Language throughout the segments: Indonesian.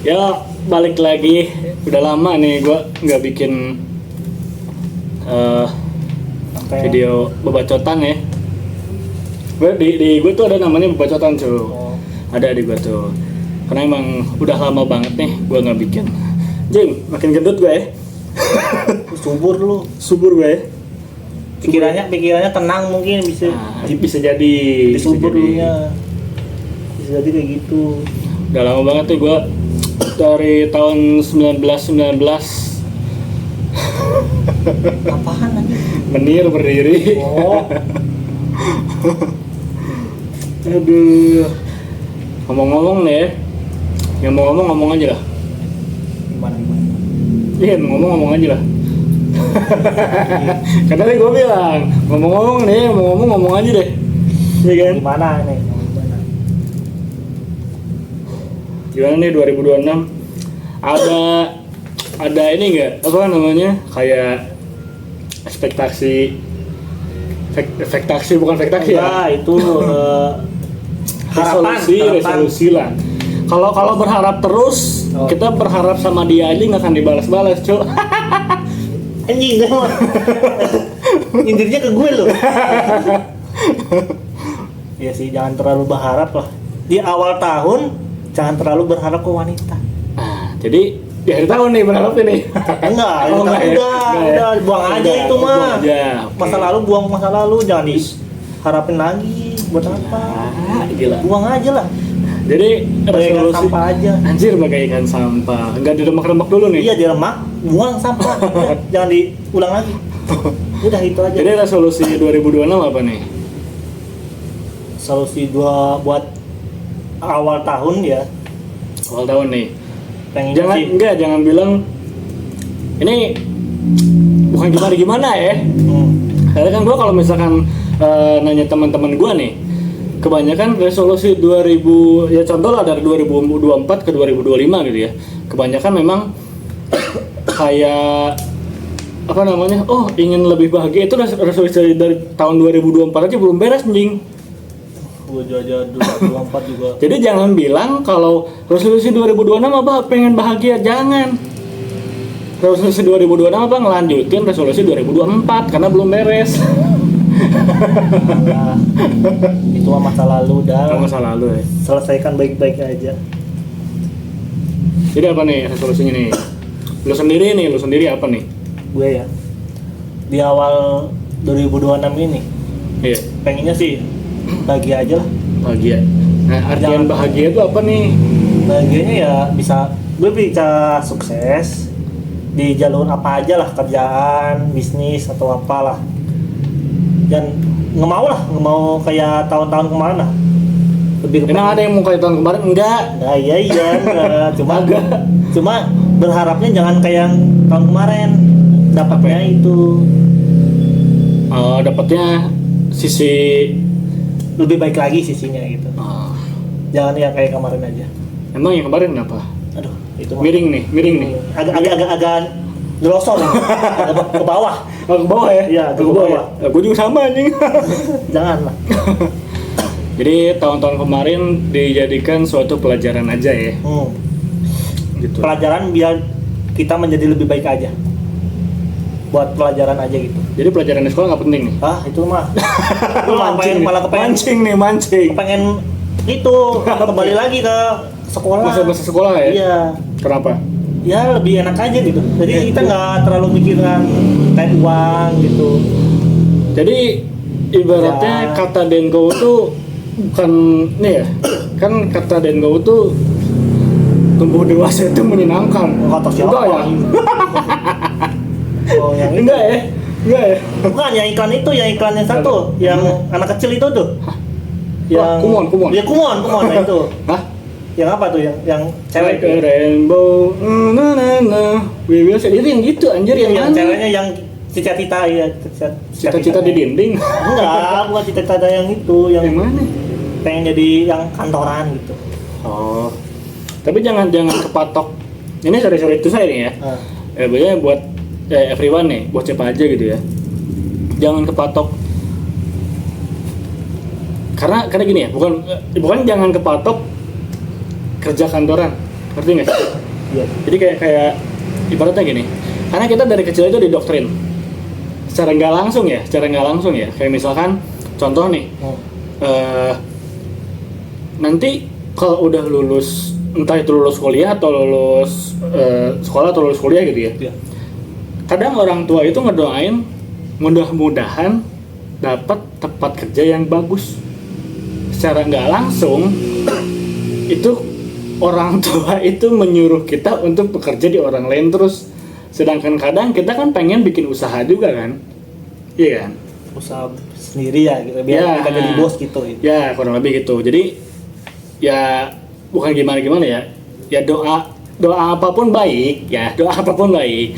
Ya balik lagi, udah lama nih gue nggak bikin video bebacotan ya. Gue di gue tuh ada namanya bebacotan cuy. Ada di gue tuh. Karena emang udah lama banget nih gue nggak bikin. Jing, makin gendut gue ya. Subur gue ya. Pikirannya tenang mungkin bisa. Bisa jadi. Disubur dulunya. Bisa jadi kayak gitu. Udah lama banget nih gue dari tahun 1919. Apaan lagi? Menir berdiri. Oh. Aduh. Ngomong-ngomong nih, yang mau ngomong aja lah. Gimana? Iya, ngomong aja lah. Karena tadi gue bilang, ngomong nih, mau ngomong aja deh. Iya kan? Gimana nih? Gimana nih 2026? Ada ini enggak? Apa namanya? Kayak ekspektasi bukan ekspektasi ya. Itu resolusi lah. Kalau berharap terus, kita berharap sama dia aja nggak akan dibalas-balas, Cuk. Anjing dah. Indirnya ke gue loh. Ya sih, jangan terlalu berharap lah. Di awal tahun jangan terlalu berharap ke wanita. Jadi di akhir tahun nih berharap ini. Enggak, udah buang aja itu mah. Masa lalu buang masa lalu, jangan diharapin lagi. Buat apa? Gila. Buang aja lah. Jadi resolusi sampah aja. Anjir, bagaikan sampah. Enggak diremak-remak dulu nih. Iya, diremak, buang sampah. Jangan diulang lagi. Udah itu aja. Jadi resolusi 2026 apa nih? Solusi buat awal tahun ya. Awal tahun nih. Pengen jangan bilang ini bukan gimana ya. Karena kan gue kalau misalkan nanya teman-teman gue nih, kebanyakan resolusi 2000 ya contoh lah dari 2024 ke 2025 gitu ya. Kebanyakan memang kayak apa namanya? Oh, ingin lebih bahagia, itu resolusi dari tahun 2024 aja belum beres anjing. Gua aja 2024 juga. Jadi jangan bilang kalau resolusi 2026 apa pengen bahagia, jangan. Resolusi 2026 apa ngelanjutin resolusi 2024 karena belum beres. Nah, itu masa lalu dah. Masa lalu ya. Selesaikan baik-baik aja. Jadi apa nih resolusinya nih? Lu sendiri apa nih? Gue ya. Di awal 2026 ini. Iya. Pengennya sih bahagia aja lah. Bahagia. Nah, artian bahagia itu apa nih? Bahagianya ya gue bisa sukses di jalur apa aja lah, kerjaan, bisnis atau apalah. Dan nggak mau kayak tahun-tahun kemarin lah. Emang ada yang mau kayak tahun kemarin? Enggak. Nah, iya enggak. Cuma berharapnya jangan kayak yang tahun kemarin. Dapatnya itu. Dapatnya sisi lebih baik lagi sisinya gitu. Jangan yang kayak kemarin aja. Emang yang kemarin apa? Aduh, itu miring nih. Agak nyelosor nih. Ke bawah. Ke bawah ya? Iya, ke bawah. Ya, gue juga sama anjing. Jangan lah. Jadi tahun-tahun kemarin dijadikan suatu pelajaran aja ya. Gitu. Pelajaran biar kita menjadi lebih baik aja. Buat pelajaran aja gitu. Jadi pelajaran di sekolah nggak penting nih? Itu mah. Lu mancing. Pengen itu kembali lagi ke sekolah. Masa sekolah ya? Iya. Kenapa? Ya lebih enak aja gitu. Jadi kita nggak terlalu mikiran kayak uang gitu. Jadi ibaratnya kata Dengo itu bukan nih ya. Kan kata Dengo itu tumbuh dewasa itu menyenangkan. Kata siapa? Enggak ya? Oh, yang enggak ya? Enggak ya? Bukan, yang iklan itu, yang iklan yang satu, yang anak kecil itu tuh. Yang kumon. Ya kumon itu. Hah? Yang apa tuh? Yang cewek like a rainbow. We will say. Itu yang gitu anjir yang ceweknya yang cita-cita ya, cita-cita di dinding. Enggak, bukan cita-cita yang itu, yang mana? Pengen jadi yang kantoran gitu. Oh. Tapi jangan kepatok. Ini sorry itu saya nih ya. Biasanya buat everyone nih, buat siapa aja gitu ya. Jangan kepatok. Karena gini ya, bukan jangan kepatok kerja kantoran. ngerti nggak sih? Iya. Jadi kayak ibaratnya gini, karena kita dari kecil itu didoktrin secara nggak langsung ya, kayak misalkan contoh nih, nanti kalau udah lulus, entah itu lulus kuliah atau lulus sekolah atau lulus kuliah gitu ya, Iya. kadang orang tua itu ngedoain mudah-mudahan dapat tempat kerja yang bagus. Secara nggak langsung itu orang tua itu menyuruh kita untuk bekerja di orang lain terus. Sedangkan kadang kita kan pengen bikin usaha juga kan, iya kan? Usaha sendiri ya gitu, biar Ya. kita jadi bos gitu. Ya kurang lebih gitu. Jadi ya bukan gimana ya. Ya doa apapun baik ya, doa apapun baik.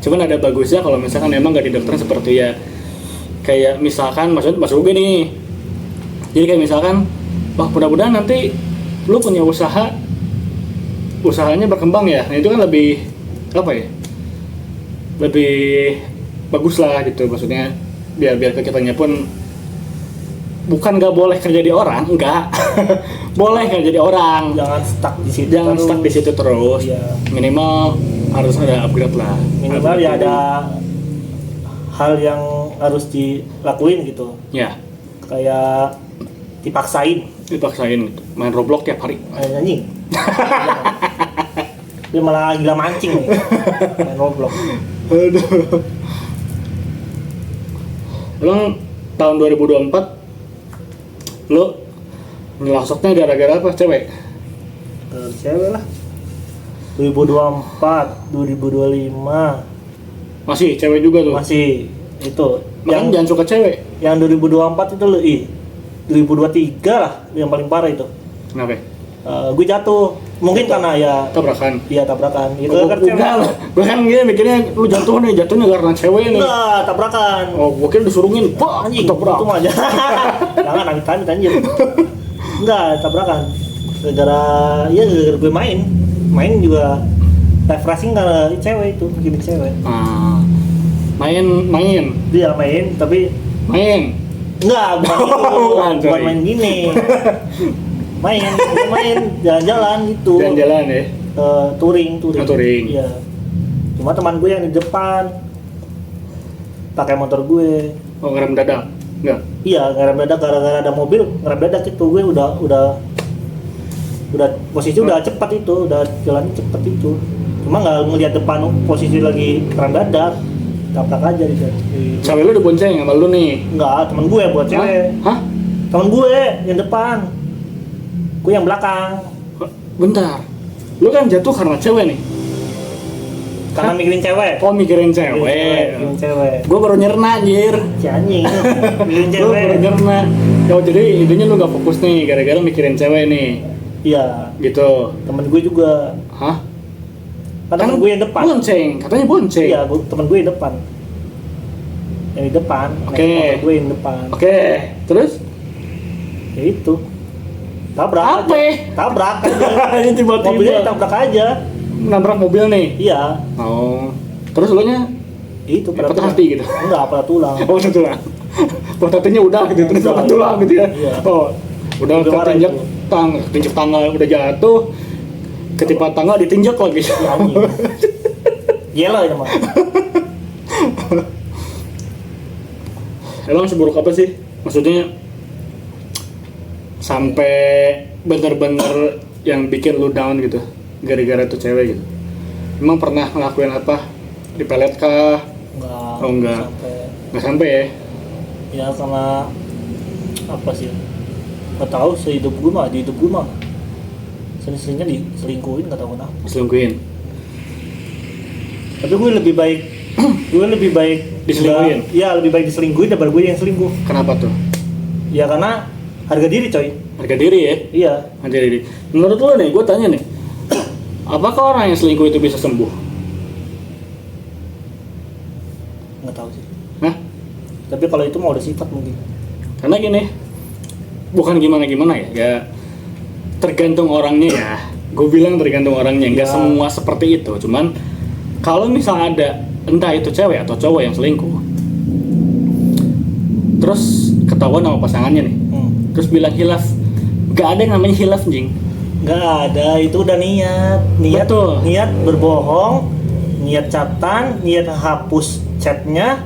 Cuman ada bagusnya kalau misalkan memang gak didoktrin seperti ya kayak misalkan maksud gue nih. Jadi kayak misalkan, wah mudah-mudahan nanti lu punya usahanya berkembang ya. Nah itu kan lebih apa ya? Lebih bagus lah gitu, maksudnya biar kitanya pun bukan nggak boleh kerja di orang, enggak. Boleh kerja di orang, Jangan stuck di situ. stuck di situ terus. Iya. Minimal harus ada upgrade lah, Minimal ya ada hal yang harus dilakuin gitu, ya kayak dipaksain dipaksain gitu. Main Roblox tiap hari. anjing. Dia malah gila mancing nih, main Roblox. Aduh. Emang tahun 2024 lo ngelosoknya gara-gara apa? Cewek? Cewek lah. 2024, 2025 Masih cewek juga tuh. masih itu. Makanya jangan suka cewek. Yang 2024 itu 2023 lah yang paling parah itu. Kenapa? Gue jatuh, mungkin karena ya Tabrakan. iya tabrakan. Itu Oh, kan enggak lah. Gue kan gini mikirnya lu jatuhnya karena cewek nih. Enggak, tabrakan. Oh, gue kira disurungin. Wah, Anjing, tabrak. itu mah aja. Jangan amit-amit anjir. Enggak, tabrakan. Gara-gara gue main juga refreshing karena cewek itu, bikin cewek. Ah, main. Dia main tapi enggak, bukan gitu. Bukan, Bukan sorry. main gini. main jalan-jalan gitu. Jalan-jalan ya. Touring. Oh, touring. Iya. Cuma teman gue yang di depan pakai motor gue. Oh, ngerem dadak. Enggak. Iya, ngerem dadak gara-gara ada mobil, ngerem dadak itu gue udah posisi udah cepat itu, udah jalannya cepat itu. Cuma nggak ngelihat depan posisi lagi ngerem dadak, tabrak aja gitu. Cewek lu udah bonceng sama lu nih. Enggak, temen gue buat cewek. Hah? Temen gue yang depan, gue yang belakang. Bentar. Lu kan jatuh karena cewek nih. Karena mikirin cewek. Oh, mikirin cewek. Mikirin cewek. Gue baru nyerna anjir. Si anjing. Mikirin Gue baru cewek. nyerna. Oh, jadi intinya lu gak fokus nih gara-gara mikirin cewek nih. Iya, Gitu. temen gue juga. Hah? Kan temen gue yang depan. Bonceng, katanya bonceng. Iya, temen gue yang depan. Yang di depan. Oke. Naik motor gue yang depan. Oke, terus? Ya itu. Tabrak Apa? aja. Tabrak aja. Ini tiba-tiba Mobilnya tabrak aja. nabrak mobil nih. Iya. Oh. Terus lu nya Itu patah hati gitu. Enggak, patah tulang. Oh, patah tulang. Patah hatinya udah gitu, terus patah tulang gitu ya. Iya. Oh. Udah Udah marah ketinjak itu. ketinjak tangga udah jatuh. Ketimpa tangga ditinjak lagi. Ya, anjing. Gila ini mah. Emang seburuk apa sih? Maksudnya sampai bener-bener yang bikin lu down gitu gara-gara tuh cewek gitu. Emang pernah ngelakuin apa? Dipelet kah? Enggak. Oh, enggak. Sampai Nggak sampai ya? ya karena apa sih? Enggak tahu di hidup gue mah sering-seringnya diselingkuhin enggak tahu kenapa. Diselingkuhin. Tapi gue lebih baik Diselingkuhin? Iya, lebih baik diselingkuhin daripada gue yang selingkuh. Kenapa tuh? Ya karena harga diri coy. Harga diri ya? Iya. Harga diri. Menurut lu nih, gue tanya nih, apakah orang yang selingkuh itu bisa sembuh? Nggak tahu sih. Hah? Tapi kalau itu mau udah sifat mungkin. Karena gini, bukan gimana-gimana ya tergantung orangnya ya. Gue bilang tergantung orangnya, nggak Ya. semua seperti itu. Cuman kalau misalnya ada entah itu cewek atau cowok yang selingkuh, terus ketahuan sama pasangannya nih, terus bilang hilaf, nggak ada yang namanya hilaf jing. nggak ada, itu udah niat Betul. niat berbohong, niat chatan, niat hapus chatnya,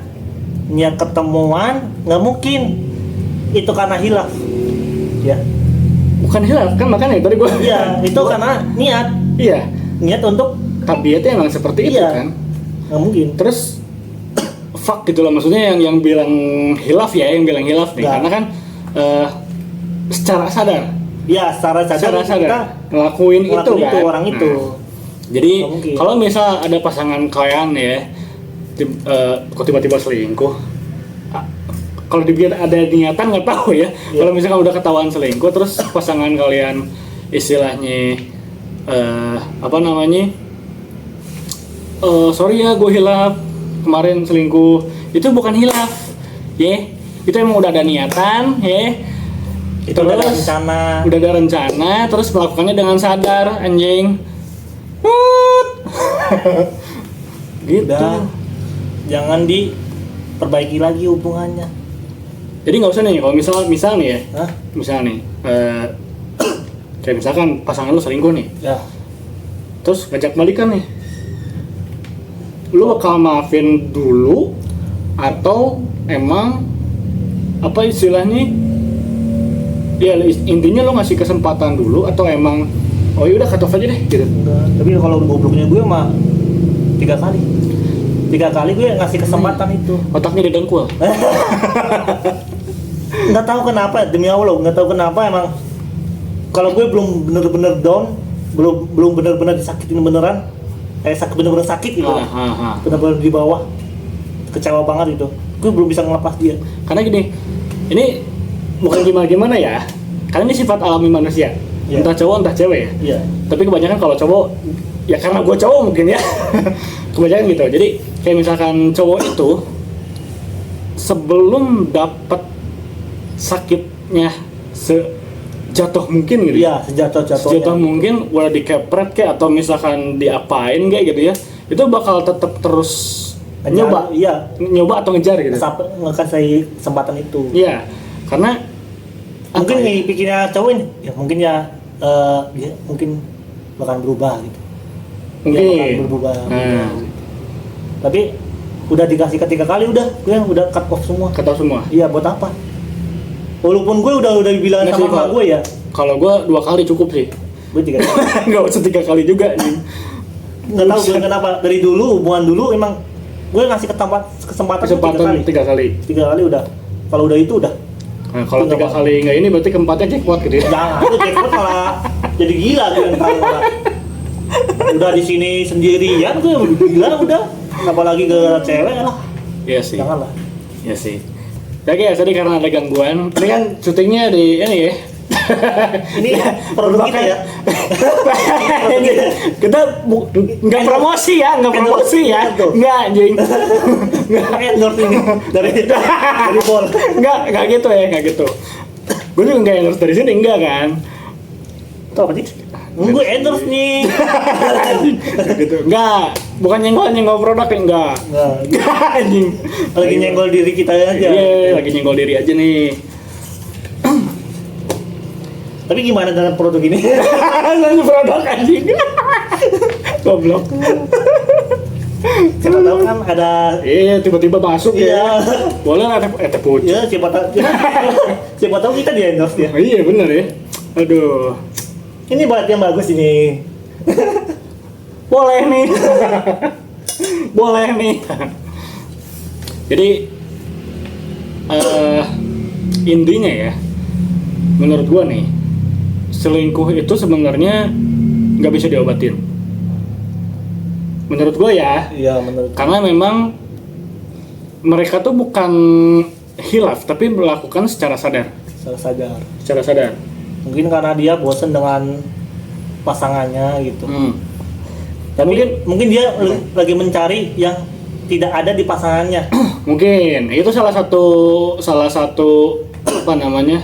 niat ketemuan, nggak mungkin itu karena hilaf ya. Bukan hilaf kan, makanya tadi gue Iya, itu karena iya, niat untuk tabiatnya emang seperti itu iya, kan. nggak mungkin. Terus fuck gitu loh, maksudnya yang bilang hilaf ya, yang bilang hilaf nih, Nggak. karena kan secara sadar Ya secara sadar kita ngelakuin itu ngelakuin kan. itu orang itu. Nah, jadi Nggak mungkin. kalau misal ada pasangan kalian ya, kok tiba-tiba selingkuh, kalau dibiar ada niatan nggak tahu ya. Iya. Kalau misalkan udah ketahuan selingkuh, terus pasangan kalian istilahnya apa namanya, sorry ya gue hilaf kemarin selingkuh, itu bukan hilaf, ya. Itu emang udah ada niatan, ya. Itu udah ada Terus, rencana. udah ada rencana, terus melakukannya dengan sadar, anjing. What? Gitu. Udah, jangan diperbaiki lagi hubungannya. Jadi nggak usah nih, kalau misal nih ya, Hah? misal nih, kayak misalkan pasangan lu selingkuh nih, Ya, terus ngajak balikan nih, lu bakal maafin dulu atau emang apa istilahnya, ya intinya lu ngasih kesempatan dulu atau emang oh yaudah cut off aja deh gitu. enggak. Tapi kalau gobloknya gue mah 3 kali gue ngasih kesempatan itu. Otaknya didengkul. Nggak tahu kenapa, demi Allah nggak tahu kenapa emang. Kalau gue belum bener-bener down, belum bener-bener disakitin beneran, sakit bener-bener sakit gitu lah. Bener-bener di bawah, kecewa banget itu. Gue belum bisa ngelepas dia. Karena gini, ini bukan gimana ya, karena ini sifat alami manusia. Iya. Entah cowok entah cewek ya. Iya. Tapi kebanyakan kalau cowok, ya karena gue cowok mungkin ya. Kebanyakan gitu. Jadi kayak misalkan cowok itu sebelum dapat sakitnya sejatuh mungkin gitu. Iya, sejatuh-jatuhnya. Sejatuh mungkin udah dikepret kayak atau misalkan diapain kayak gitu ya. Itu bakal tetap terus nyoba. Iya. Nyoba atau ngejar gitu. Ngasih kesempatan itu. Iya. Karena Mungkin apa ya? nih pikirnya cowok ini, ya mungkin ya dia mungkin bakal berubah gitu. Dia Mungkin. bakal berubah. Nah. Tapi udah dikasih ketiga kali gue udah cut off semua. Kata semua. Iya, buat apa? Walaupun gue udah bilang Nggak sama sih, emak gue ya, Kalau gue 2 kali cukup sih. gue 3 kali. Nggak usah 3 kali juga nih. Nggak tahu gue kenapa, dari dulu hubungan dulu emang gue ngasih kesempatan tuh 3 kali. 3 kali udah. Kalau udah itu udah. Nah, kalau Itu 3 nggak kali nggak ini berarti keempatnya jackpot gitu ya. Jangan, itu jackpot malah jadi gila gue ntar malah. Udah di sini sendirian gue gila udah. Apalagi ke cewek lah. Iya sih. Janganlah. Iya sih. Oke ya, tadi karena ada gangguan. Ini kan syutingnya di ini ya. Ini produk kita ya. Ini kita nggak promosi ya, nggak promosi ya. Nggak anjing. Endorse ini dari bol. Nggak gitu ya, nggak gitu. Gue juga nggak endorse dari sini, enggak kan. Itu apa sih? Gue endorse nih. Nggak gitu. Nggak, bukan nyenggol produk ya, enggak. Nggak, Anjing. lagi nyenggol diri kita aja. Iya, lagi nyenggol diri aja nih. Tapi gimana dengan produk ini? Lagi produk anjing. Goblok. Siapa tahu kan ada. Iya, tiba-tiba masuk Iya. ya. Boleh lah teh pucuk. Ya siapa tahu. Siapa tahu kita di endorse dia. Oh, iya bener ya. Aduh. Ini buat yang bagus ini. Boleh nih. Boleh nih. Jadi intinya ya, menurut gua nih, selingkuh itu sebenarnya nggak bisa diobatin. Menurut gua ya, Iya menurut. karena memang mereka tuh bukan hilaf, tapi melakukan secara sadar. Salah sadar. Secara sadar. Mungkin karena dia bosan dengan pasangannya gitu. Tapi mungkin dia lagi mencari yang tidak ada di pasangannya. Mungkin itu salah satu apa namanya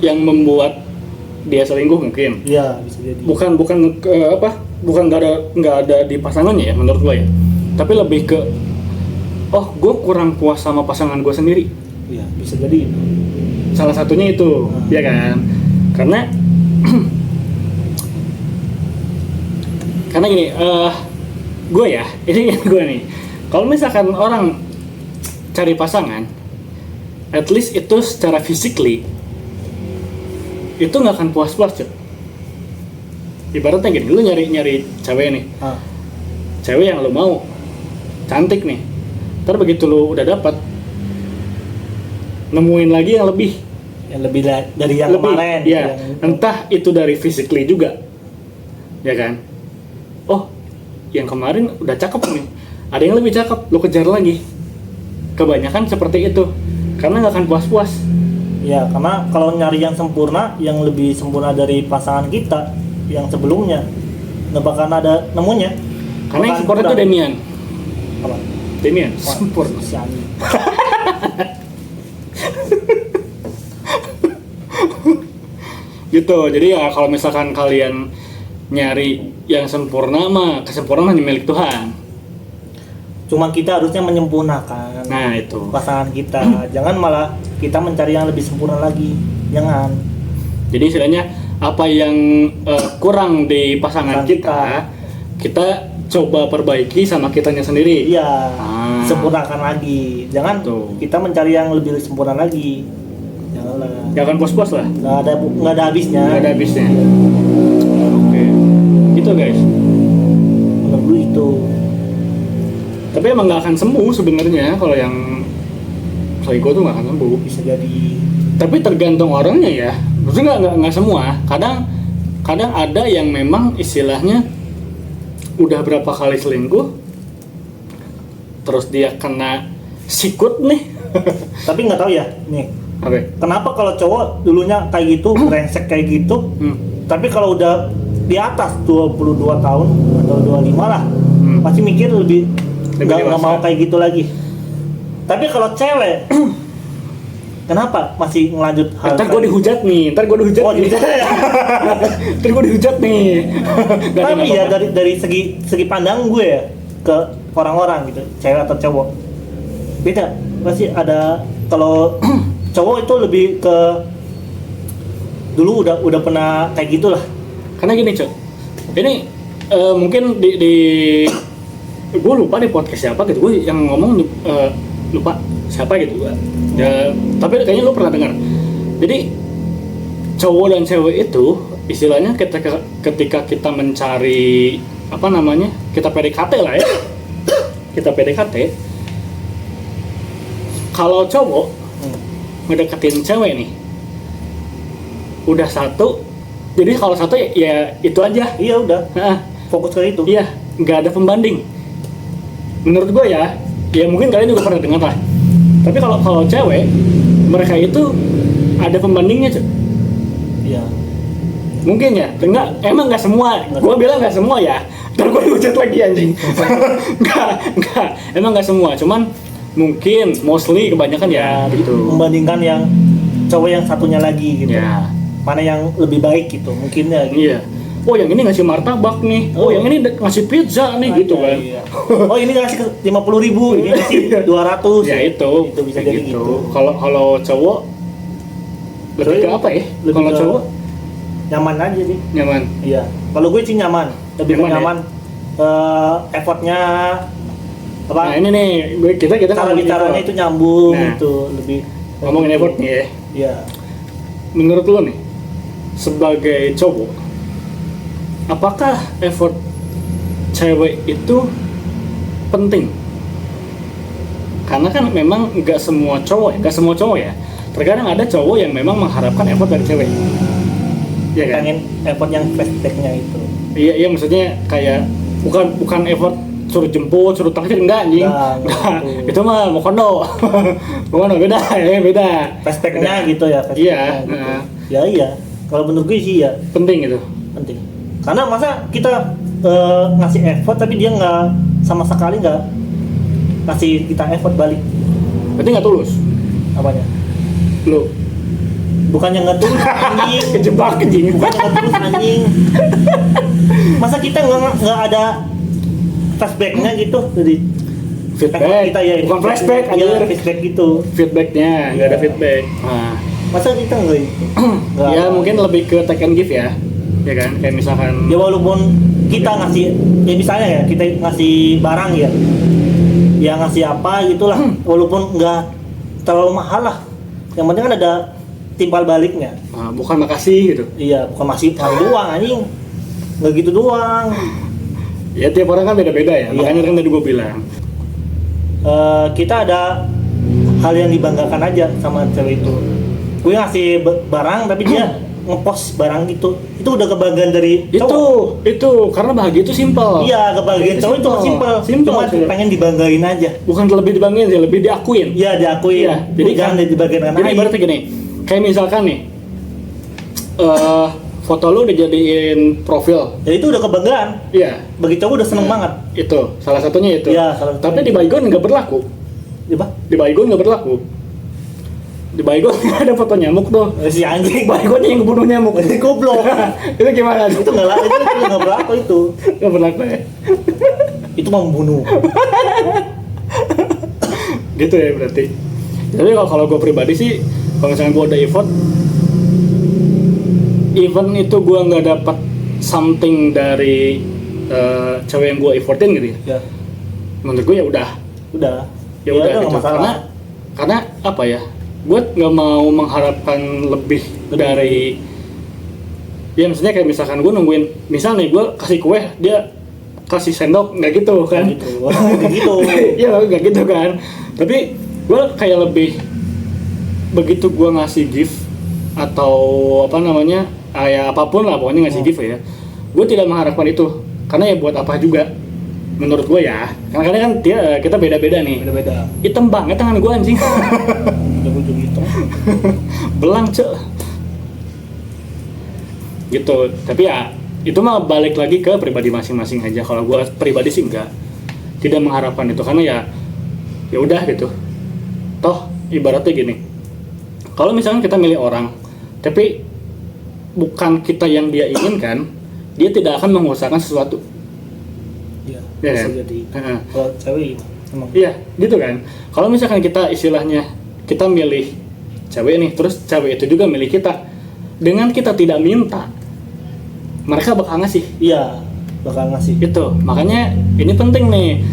yang membuat dia selingkuh mungkin. Iya bisa jadi. Bukan nggak ada di pasangannya ya menurut gue ya. Tapi lebih ke gue kurang puas sama pasangan gue sendiri. Iya bisa jadi. Salah satunya itu, ya kan? Karena karena gini, gue ya, ini gue nih. Kalau misalkan orang cari pasangan, at least itu secara physically itu nggak akan puas-puas, Cuk. Ibaratnya gini, lu nyari cewek nih, cewek yang lu mau, cantik nih. Ntar begitu lu udah dapat, nemuin lagi yang lebih dari yang kemarin. Ya, entah itu dari physically juga, ya kan? Oh, yang kemarin udah cakep nih, ada yang lebih cakep, lu kejar lagi. Kebanyakan seperti itu, karena nggak akan puas-puas. Ya, karena kalau nyari yang sempurna, yang lebih sempurna dari pasangan kita yang sebelumnya, nggak bakal ada nemunya. Karena yang sempurna itu Demian. Apa? Demian, sempurna. Si anjing. Gitu. Jadi ya kalau misalkan kalian nyari yang sempurna mah, kesempurnaan hanya milik Tuhan. Cuma kita harusnya menyempurnakan Nah, itu. pasangan kita. Jangan malah kita mencari yang lebih sempurna lagi. Jangan. Jadi istilahnya apa yang kurang di pasangan kita coba perbaiki sama kitanya sendiri. Iya. Sempurnakan lagi. Jangan Tuh. kita mencari yang lebih sempurna lagi. Janganlah. Gak akan puas-puas lah. Nggak ada habisnya. Gak ada habisnya. Oke. Gitu guys. Menurut gue itu. Tapi emang nggak akan sembuh sebenarnya kalau yang psycho tuh nggak akan sembuh. Bisa jadi. Tapi tergantung orangnya ya. Maksudnya nggak semua. Kadang ada yang memang istilahnya udah berapa kali selingkuh, terus dia kena sikut nih. Tapi nggak tahu ya, nih. Apa? Kenapa kalau cowok dulunya kayak gitu, brengsek kayak gitu, tapi kalau udah di atas 22 tahun atau 25 lah, pasti mikir lebih nggak mau kayak gitu lagi. Tapi kalau cewek, kenapa masih ngelanjut hal? Ntar gue dihujat nih. Oh, dihujat ya. Ntar gue dihujat nih. Tapi ya dari segi pandang gue ya ke orang-orang gitu, cewek atau cowok, beda. Pasti ada. Kalau cowok itu lebih ke dulu udah pernah kayak gitulah. Karena gini, Cok. Ini mungkin di gue lupa di podcast siapa gitu, gue yang ngomong lupa siapa gitu ya, tapi kayaknya lu pernah dengar. Jadi cowok dan cewek itu istilahnya ketika kita mencari apa namanya, kita PDKT lah ya, kita PDKT, kalau cowok ngedeketin cewek nih udah satu, jadi kalau satu ya itu aja. Iya udah. Fokus ke itu. Iya, nggak ada pembanding. Menurut gue ya mungkin kalian juga pernah dengar lah. Tapi kalau cewek, mereka itu ada pembandingnya, Cuk. Iya. Mungkin ya, emang nggak semua. Gue bilang nggak semua ya. Ntar gue dihujat lagi anjing. Nggak. Emang nggak semua. Cuman mungkin mostly kebanyakan ya gitu. Membandingkan yang cowok yang satunya lagi gitu. Ya. Mana yang lebih baik gitu, mungkin ya. Gitu. Iya. Oh yang ini ngasih martabak nih. Oh yang ini ngasih pizza nih gitu kan. Iya. Oh ini ngasih 50.000, ini ngasih 200. Ya itu bisa jadi gitu. Kalau cowok lebih ke apa ya? Kalau cowok nyaman aja nih. Nyaman. Iya. Kalau gue sih nyaman. Lebih nyaman. Effortnya apa? Nah ini nih, kita cara bicaranya itu nyambung gitu, lebih ngomongin effort nih ya. Iya. Menurut lo nih, sebagai cowok, apakah effort cewek itu penting? Karena kan memang nggak semua cowok ya. Terkadang ada cowok yang memang mengharapkan effort dari cewek. Iya kan? Pengen effort yang flashbacknya itu. Iya maksudnya kayak bukan effort suruh jemput, suruh taksir, enggak anjing. Enggak. Itu mah mau kondo. Beda. Flashbacknya gitu ya. Iya. Gitu. Ya iya. Kalau menurut gue sih ya penting itu. Penting. Karena masa kita ngasih effort tapi dia nggak sama sekali nggak ngasih kita effort balik. Berarti nggak tulus. Apanya? Lu. Bukannya nggak tulus anjing. Kejebak anjing. Bukannya nggak tulus anjing. Masa kita nggak ada flashbacknya gitu dari feedback kita ya, bukan flashback ya, feedback gitu, feedbacknya nggak ada feedback. Nah masa kita nggak itu ya mungkin lebih ke take and give ya. ya kan? Kayak misalkan Ya walaupun kita ngasih, ya misalnya ya kita ngasih barang ya, ya ngasih apa gitulah, walaupun nggak terlalu mahal lah, yang penting kan ada timbal baliknya. bukan makasih gitu. Iya, bukan masih doang anjing, nggak gitu doang. Ya tiap orang kan beda-beda ya. Iya. Makanya kan tadi gue bilang. Kita ada hal yang dibanggakan aja sama cewek itu. Gue ngasih barang tapi dia ngepost barang gitu, itu udah kebanggaan dari cowok. Itu karena bahagia itu simpel. Iya, kebahagiaan cowok itu simpel. Cuma pengen dibanggain aja. Bukan lebih dibanggain sih, lebih diakuin. Iya, diakui. Iya, jadi jangan dibanggain. Jadi ibaratnya gini, kayak misalkan nih, foto lu dijadiin profil. Ya itu udah kebanggaan. Iya. Bagi cowok udah seneng banget. Itu salah satunya itu. Iya, salah satunya. Tapi di Baygon nggak berlaku. Di Baygon nggak berlaku. Di Baygon ada foto nyamuk tuh. Si anjing. Baygonnya yang ngebunuh nyamuk. Ini goblok. Itu gimana? Itu nggak berlaku itu. Nggak berlaku ya. Itu mau membunuh. Gitu ya berarti. Jadi kalau gue pribadi sih, kalau misalnya gue ada event itu gue nggak dapat something dari cewek yang gue effortin gitu ya. Ya. Menurut gue ya udah Ya udah nggak gitu. masalah. Karena apa ya? Gue nggak mau mengharapkan lebih dari, ya maksudnya kayak misalkan gue nungguin, misal nih gue kasih kue, dia kasih sendok, nggak gitu kan? Nggak gitu. Iya nggak gitu kan. Tapi gue kayak lebih, begitu gue ngasih gift atau apa namanya, ya apapun lah pokoknya ngasih gift ya, gue tidak mengharapkan itu, karena ya buat apa juga menurut gue ya. Karena kadang kan kita beda-beda nih. Beda-beda. Hitam banget tangan gue anjing. Udah ujung hitam. Belang cek. Gitu. Tapi ya itu mah balik lagi ke pribadi masing-masing aja. Kalau gue pribadi sih enggak, tidak mengharapkan itu, karena ya udah gitu. Toh ibaratnya gini, kalau misalnya kita milih orang tapi bukan kita yang dia inginkan, dia tidak akan mengusahakan sesuatu. Iya. Ya Bisa kan? jadi. Kalau cewek gitu, emang. Iya, gitu kan. Kalau misalkan kita istilahnya kita milih cewek nih, terus cewek itu juga milih kita, dengan kita tidak minta, mereka bakal ngasih. Iya, bakal ngasih. Gitu. Makanya ini penting nih.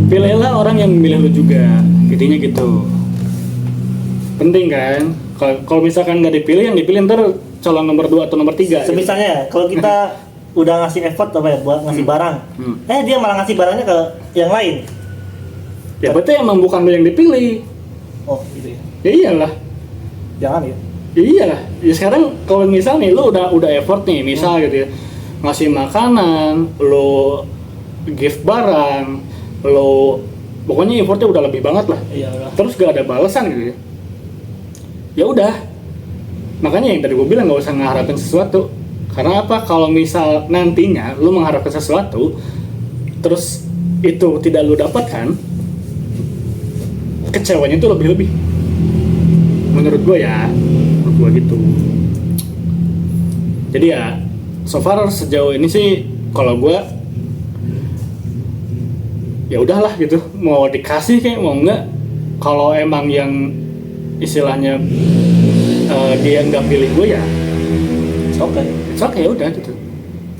Pilihlah orang yang memilih lu juga. Intinya gitu. Penting kan? Kalau misalkan nggak dipilih, yang dipilih ntar calon nomor 2 atau nomor 3. Misalnya ya, kalau kita udah ngasih effort apa ya buat ngasih barang, dia malah ngasih barangnya ke yang lain. Ya berarti emang bukan lu yang dipilih. Oh gitu ya. Ya iyalah. Jangan ya. Ya iyalah. Ya sekarang kalau misal nih lu udah effort nih, misal gitu ya, ngasih makanan, lu gift barang, lu pokoknya effortnya udah lebih banget lah. Iya lah. Terus gak ada balasan gitu ya. Ya udah. Makanya yang tadi gue bilang nggak usah mengharapkan sesuatu. Karena apa? Kalau misal nantinya lu mengharapkan sesuatu, terus itu tidak lu dapatkan, kecewanya itu lebih-lebih. Menurut gue ya, menurut gue gitu. Jadi ya, so far sejauh ini sih, kalau gue, ya udahlah gitu. Mau dikasih kayak mau enggak. Kalau emang yang istilahnya dia nggak pilih gue ya, oke ya udah gitu.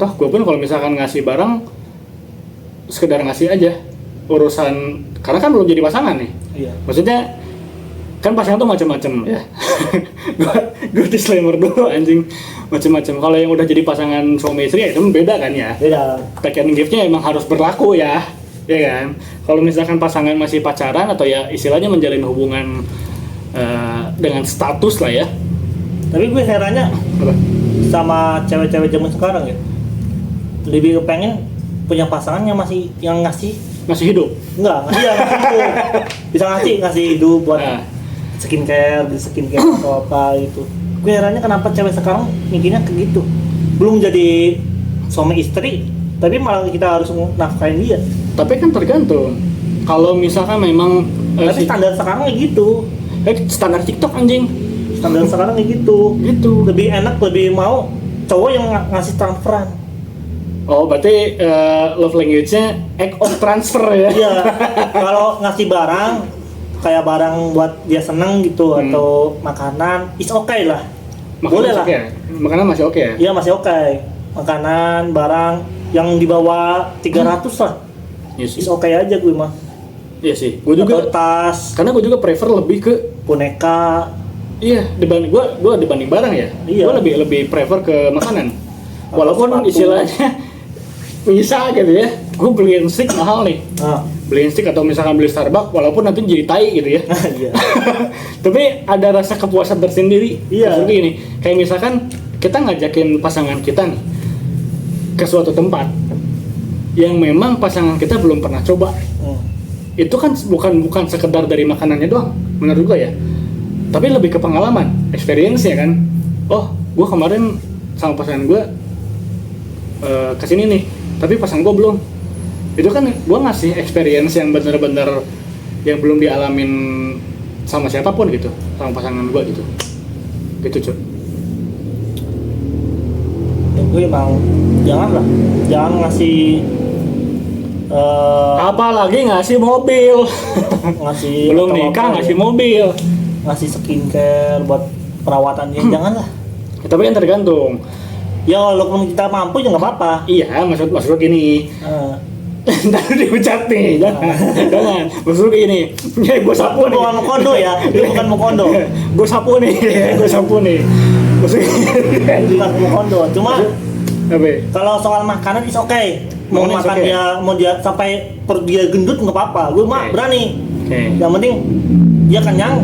Toh gue pun kalau misalkan ngasih barang sekedar ngasih aja, urusan karena kan belum jadi pasangan nih. Iya. Maksudnya kan pasangan tuh macam-macam ya. gue disclaimer dulu anjing, macam-macam. Kalau yang udah jadi pasangan suami istri ya itu beda kan ya. Beda. Pakean giftnya emang harus berlaku ya kan. Kalau misalkan pasangan masih pacaran atau ya istilahnya menjalin hubungan dengan status lah ya. Tapi gue herannya Apa? sama cewek-cewek zaman sekarang ya, lebih pengen punya pasangan yang masih yang ngasih Masih hidup. ngasih hidup. Bisa ngasih hidup buat Nah. skincare atau apa gitu. Gue herannya kenapa cewek sekarang mikirnya kayak gitu, belum jadi suami istri tapi malah kita harus nafkahin dia. Tapi kan tergantung. Kalau misalkan memang Tapi standar sekarang kayak gitu. standar TikTok anjing. Standar sekarang kayak gitu. Gitu. Lebih enak, lebih mau cowok yang ngasih transferan. Oh, berarti love language-nya act of transfer ya. Iya. Kalau ngasih barang kayak barang buat dia seneng gitu atau makanan, is okay lah. Boleh lah. Okay. Makanan masih oke ya? Iya masih oke. makanan, barang yang di bawah 300 lah. Iya sih. Is oke aja gue mah. Iya sih. Gue juga Atau tas, karena gue juga prefer lebih ke boneka. iya dibanding gue dibanding barang ya. Iya. Gue lebih prefer ke makanan. Atau Walaupun sepatu. istilahnya bisa gitu ya. Gue beliin stick mahal nih. Ah, Beliin stick atau misalkan beli Starbucks walaupun nanti jadi tai gitu ya. iya. Tapi ada rasa kepuasan tersendiri. Iya. Maksudnya gini, kayak misalkan kita ngajakin pasangan kita nih ke suatu tempat yang memang pasangan kita belum pernah coba. Hmm. Itu kan bukan sekedar dari makanannya doang menurut gua ya, tapi lebih ke pengalaman, experience ya kan. Oh, gua kemarin sama pasangan gua kesini nih, tapi pasangan gua belum. Itu kan gua ngasih experience yang bener-bener yang belum dialamin sama siapapun gitu, sama pasangan gua gitu cuy. Ya, gue emang jangan ngasih Apalagi ngasih mobil. ngasih Belum atau nikah apa, ngasih ya. mobil. Ngasih skincare buat perawatannya janganlah. Ya, tapi kan tergantung. Ya walaupun kita mampu ya nggak apa-apa. Iya, maksud gini. Ntar diucap nih, jangan. Maksud gini, ya gue sapu nih. Bukan Mukondo ya, itu bukan Mukondo. Gue sapu nih. Maksud Bukan Mukondo. Cuma apa? kalau soal makanan is oke. Mau Makanan is makan okay. dia, mau dia sampai perut dia gendut nggak apa-apa. Gue mah Oke. berani. Oke. Yang penting dia kenyang.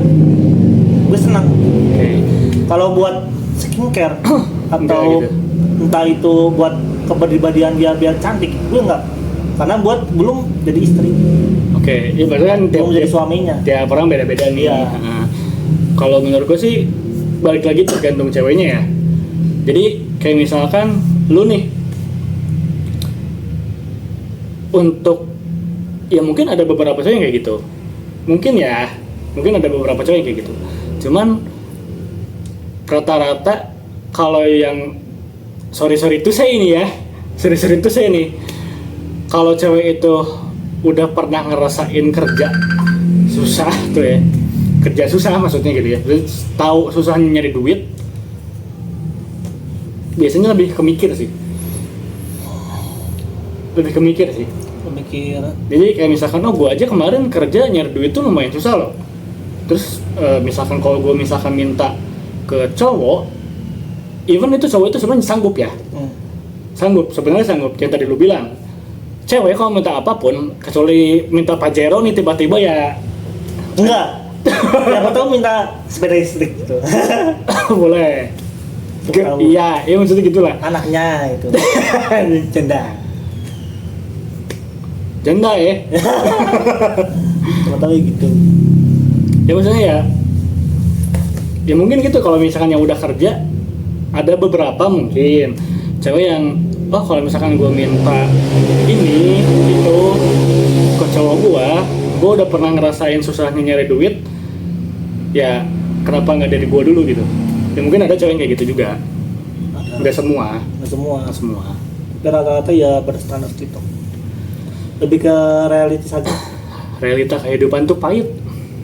Gue senang. Oke. Kalau buat skincare Enggak atau gitu. entah itu buat kepribadian dia biar cantik, gue enggak. Karena buat belum jadi istri, Oke, ya berarti kan belum jadi suaminya. tiap orang beda-beda nih. Iya. Nah, kalau menurut gue sih balik lagi tergantung ceweknya ya. Jadi kayak misalkan lu nih untuk ya mungkin ada beberapa cewek yang kayak gitu. Mungkin ada beberapa cewek yang kayak gitu. Cuman rata-rata kalau yang sorry itu saya ini ya. Sorry itu saya nih. Kalau cewek itu udah pernah ngerasain kerja susah tuh ya, kerja susah maksudnya gitu ya, tahu susahnya nyari duit, biasanya lebih kemikir sih. Mikir Jadi kayak misalkan, oh gue aja kemarin kerja nyari duit tuh lumayan susah loh. Terus misalkan kalau gue misalkan minta ke cowok, even itu cowok itu sebenarnya sanggup ya, sebenarnya sanggup. Kayak tadi lu bilang, cewek kalau minta apapun kecuali minta Pajero nih tiba-tiba ya enggak. Siapa tahu minta sepeda listrik gitu. boleh. Tahu. Iya maksudnya gitulah. Anaknya itu. Janda Ya. Siapa tahu gitu. Ya maksudnya ya mungkin gitu. Kalau misalkan yang udah kerja, ada beberapa mungkin cewek yang kalau misalkan gue minta ini itu ke cowok gue udah pernah ngerasain susahnya nyari duit, ya kenapa nggak dari gue dulu gitu. Ya mungkin ada cewek yang kayak gitu juga. Nggak semua. Nggak semua. Tapi rata-rata ya berstandar gitu. Lebih ke realitas saja. Realita kehidupan tuh pahit.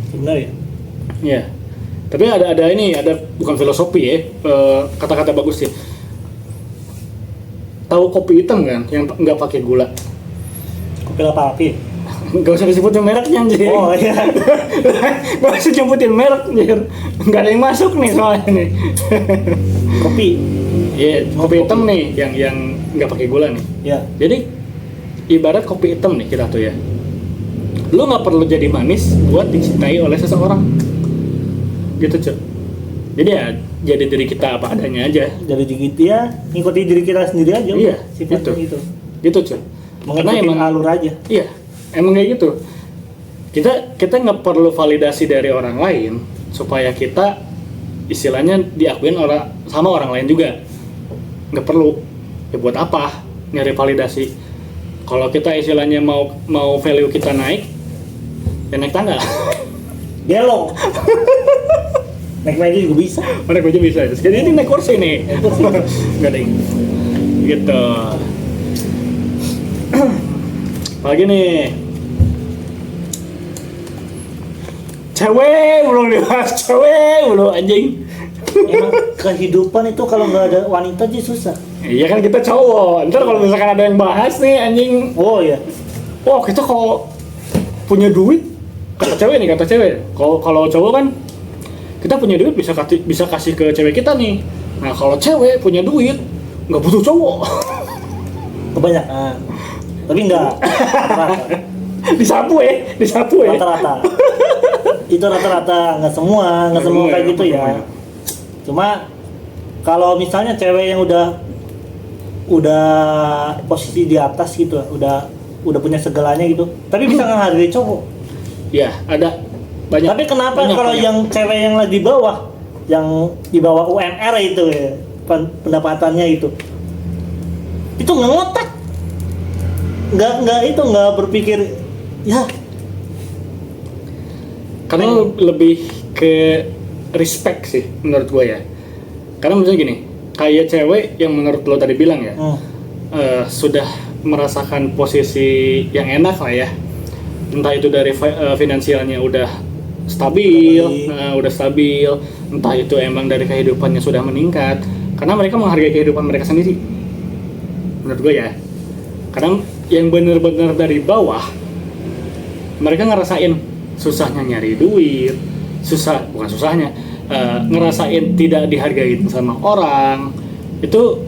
Sebenarnya. Iya. Tapi ada bukan filosofi ya, kata-kata bagus sih. Tahu kopi hitam kan, yang nggak pakai gula? Kopi apa api? Gak usah disebutin mereknya anjir. Oh iya. Gak usah nyebutin merek anjir. Nggak ada yang masuk nih soalnya nih. Kopi. Iya, kopi hitam nih yang nggak pakai gula nih. Ya. Jadi ibarat kopi hitam nih kita tuh ya. Lu nggak perlu jadi manis buat dicintai oleh seseorang. Gitu cuy. Jadi ya jadi diri kita apa adanya aja. Jadi gitu ya, ngikuti diri kita sendiri aja. Iya, sifatnya gitu. gitu. Gitu cuy. Karena Mengikuti emang alur aja. Iya, emang kayak gitu. Kita nggak perlu validasi dari orang lain supaya kita istilahnya diakuin sama orang lain juga. Nggak perlu. Ya buat apa nyari validasi? Kalau kita istilahnya mau value kita naik, ya naik tangga. Belok. Naik meja juga bisa. Naik aja bisa. Jadi ini naik kursi nih. Nggak ding. Gitu. Apalagi nih. Cewek belum dibahas, cewek belum anjing. Emang kehidupan itu kalau nggak ada wanita aja susah. Iya kan kita cowok. Ntar kalau misalkan ada yang bahas nih anjing, Oh iya. wah kita kalau punya duit, kata cewek nih, kata cewek. Kalau cowok kan kita punya duit bisa kasih ke cewek kita nih. Nah kalau cewek punya duit nggak butuh cowok. Kebanyakan. Tapi enggak. disapu ya. Rata-rata. Itu rata-rata, nggak semua kayak gitu ya. Cuma kalau misalnya cewek yang udah posisi di atas gitu, udah punya segalanya gitu, tapi bisa ngehargai cowok. Ya ada banyak. Tapi kenapa kalau yang cewek yang lagi di bawah UMR itu ya, pendapatannya itu nggak ngotak, nggak berpikir ya. Karena lebih ke respect sih menurut gue ya. Karena misalnya gini, kayak cewek yang menurut lo tadi bilang ya, sudah merasakan posisi yang enak lah ya. Entah itu dari finansialnya udah stabil, entah itu emang dari kehidupannya sudah meningkat. Karena mereka menghargai kehidupan mereka sendiri. Menurut gue ya. Karena yang benar-benar dari bawah, mereka ngerasain susahnya nyari duit, ngerasain tidak dihargai sama orang, itu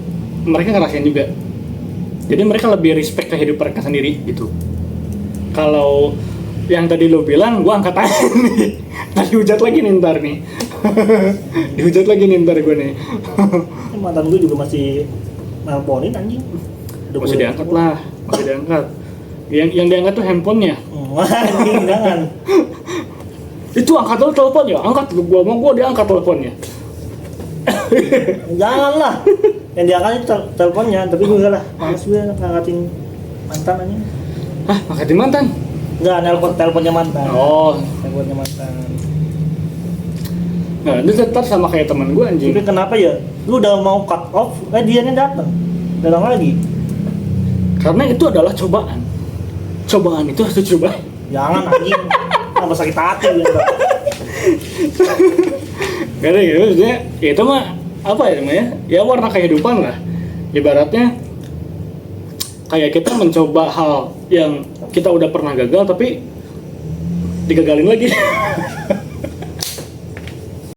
mereka ngerasain juga. Jadi mereka lebih respect ke hidup mereka sendiri gitu. Kalau yang tadi lo bilang, gua angkat aja nih. Tadi hujat lagi nih ntar nih. Dihujat lagi nih ntar gue nih. Mantan gue juga masih nelponin anjing. Masih diangkat lah, masih diangkat. Yang diangkat tuh handphonenya. Anjing jangan. Itu angkat dulu teleponnya, angkat gua diangkat teleponnya. Janganlah. Yang diangkat itu teleponnya, tapi gue enggak lah. Males gue ngangkatin mantan aja. Hah, angkatin mantan? Enggak, teleponnya mantan. Oh, Teleponnya mantan. nah itu tetap sama kayak teman gue anjing. Tapi kenapa ya? Lu udah mau cut off, dianya datang lagi. Karena itu adalah cobaan. Cobaan itu harus dicoba. Jangan anjing. Tambah sakit hati gitu. Karena gitu maksudnya, ya itu mah apa ya namanya? Ya warna kehidupan lah. Ibaratnya kayak kita mencoba hal yang kita udah pernah gagal tapi digagalin lagi.